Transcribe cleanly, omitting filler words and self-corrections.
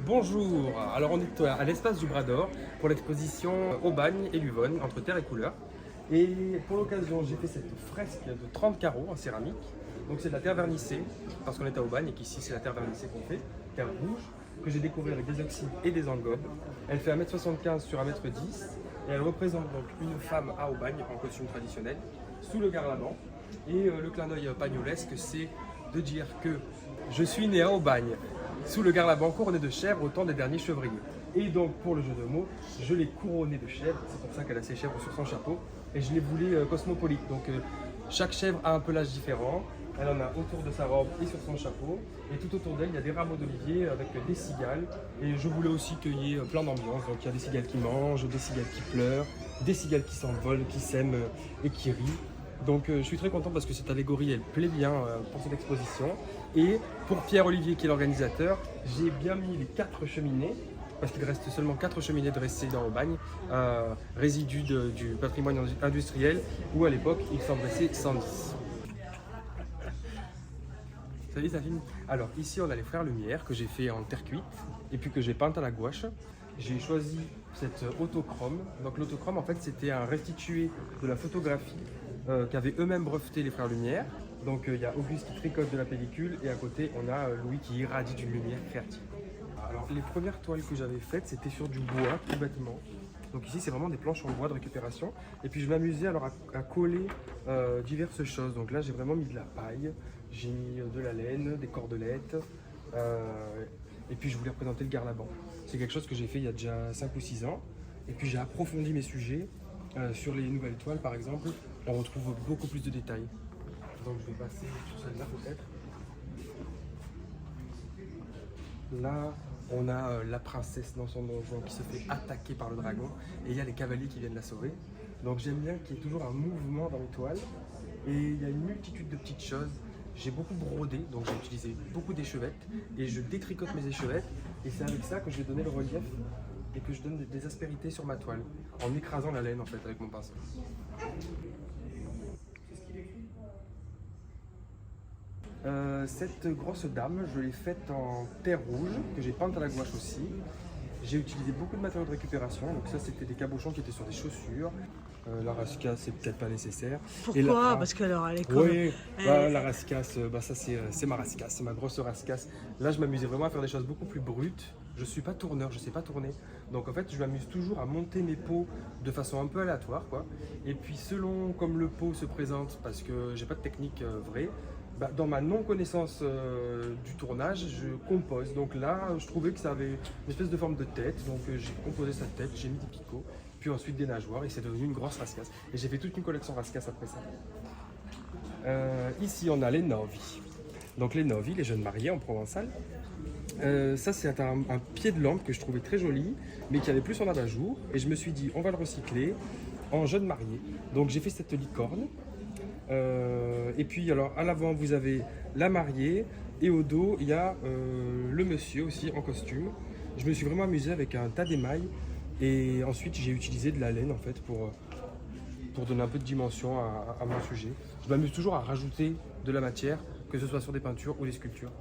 Bonjour, alors on est à l'espace du Bras d'Or pour l'exposition Aubagne et Luvonne, entre terre et couleur. Et pour l'occasion, j'ai fait cette fresque de 30 carreaux en céramique. Donc c'est de la terre vernissée, parce qu'on est à Aubagne et qu'ici c'est la terre vernissée qu'on fait, terre rouge, que j'ai découvert avec des oxydes et des engobes. Elle fait 1,75 m sur 1,10 m et elle représente donc une femme à Aubagne en costume traditionnel, sous le garlaban. Et le clin d'œil pagnolesque, c'est de dire que je suis né à Aubagne, sous le garlaban couronné de chèvres au temps des derniers chevriers. Et donc pour le jeu de mots, je l'ai couronné de chèvres, c'est pour ça qu'elle a ses chèvres sur son chapeau, et je l'ai voulu cosmopolite. Donc chaque chèvre a un pelage différent, elle en a autour de sa robe et sur son chapeau, et tout autour d'elle il y a des rameaux d'olivier avec des cigales, et je voulais aussi qu'il y ait plein d'ambiance, donc il y a des cigales qui mangent, des cigales qui pleurent, des cigales qui s'envolent, qui s'aiment et qui rient. Donc je suis très content parce que cette allégorie elle plaît bien pour cette exposition. Et pour Pierre-Olivier qui est l'organisateur, j'ai bien mis les 4 cheminées, parce qu'il reste seulement 4 cheminées dressées dans Aubagne, résidus du patrimoine industriel, où à l'époque il s'en dressait 110. Salut, ça filme. Alors ici on a les Frères Lumière que j'ai fait en terre cuite et puis que j'ai peinte à la gouache. J'ai choisi cette autochrome. Donc l'autochrome en fait c'était un restitué de la photographie qu'avaient eux-mêmes breveté les Frères Lumière. Donc il y a Auguste qui tricote de la pellicule et à côté on a Louis qui irradie d'une lumière créative. Alors les premières toiles que j'avais faites c'était sur du bois, tout bâtiment. Donc ici c'est vraiment des planches en bois de récupération. Et puis je m'amusais alors à coller diverses choses. Donc là j'ai vraiment mis de la paille, j'ai mis de la laine, des cordelettes. Et puis je voulais représenter le garlaban. C'est quelque chose que j'ai fait il y a déjà 5 ou 6 ans. Et puis j'ai approfondi mes sujets. Sur les nouvelles toiles par exemple, on retrouve beaucoup plus de détails. Donc je vais passer sur celle-là peut-être. Là, on a la princesse dans son donjon qui se fait attaquer par le dragon et il y a les cavaliers qui viennent la sauver. Donc j'aime bien qu'il y ait toujours un mouvement dans les toiles et il y a une multitude de petites choses. J'ai beaucoup brodé, donc j'ai utilisé beaucoup d'échevettes et je détricote mes échevettes et c'est avec ça que je vais donner le relief et que je donne des aspérités sur ma toile en écrasant la laine en fait avec mon pinceau. Cette grosse dame, je l'ai faite en terre rouge, que j'ai peinte à la gouache aussi. J'ai utilisé beaucoup de matériaux de récupération, donc ça c'était des cabochons qui étaient sur des chaussures. La rascasse, c'est peut-être pas nécessaire. Pourquoi? Parce qu'alors elle est comme... Oui, la rascasse, ça c'est ma rascasse, c'est ma grosse rascasse. Là je m'amusais vraiment à faire des choses beaucoup plus brutes. Je suis pas tourneur, je sais pas tourner. Donc en fait je m'amuse toujours à monter mes pots de façon un peu aléatoire, quoi. Et puis selon comme le pot se présente, parce que j'ai pas de technique vraie, dans ma non-connaissance du tournage, je compose. Donc là, je trouvais que ça avait une espèce de forme de tête. Donc j'ai composé sa tête, j'ai mis des picots, puis ensuite des nageoires et c'est devenu une grosse rascasse. Et j'ai fait toute une collection rascasse après ça. Ici, on a les novi. Donc les novi, les jeunes mariés en provençal. Ça, c'est un pied de lampe que je trouvais très joli, mais qui avait plus en abat-jour. Et je me suis dit, on va le recycler en jeunes mariés. Donc j'ai fait cette licorne. Et puis alors à l'avant vous avez la mariée et au dos il y a le monsieur aussi en costume. Je me suis vraiment amusé avec un tas d'émail et ensuite j'ai utilisé de la laine en fait pour donner un peu de dimension à mon sujet. Je m'amuse toujours à rajouter de la matière, que ce soit sur des peintures ou des sculptures.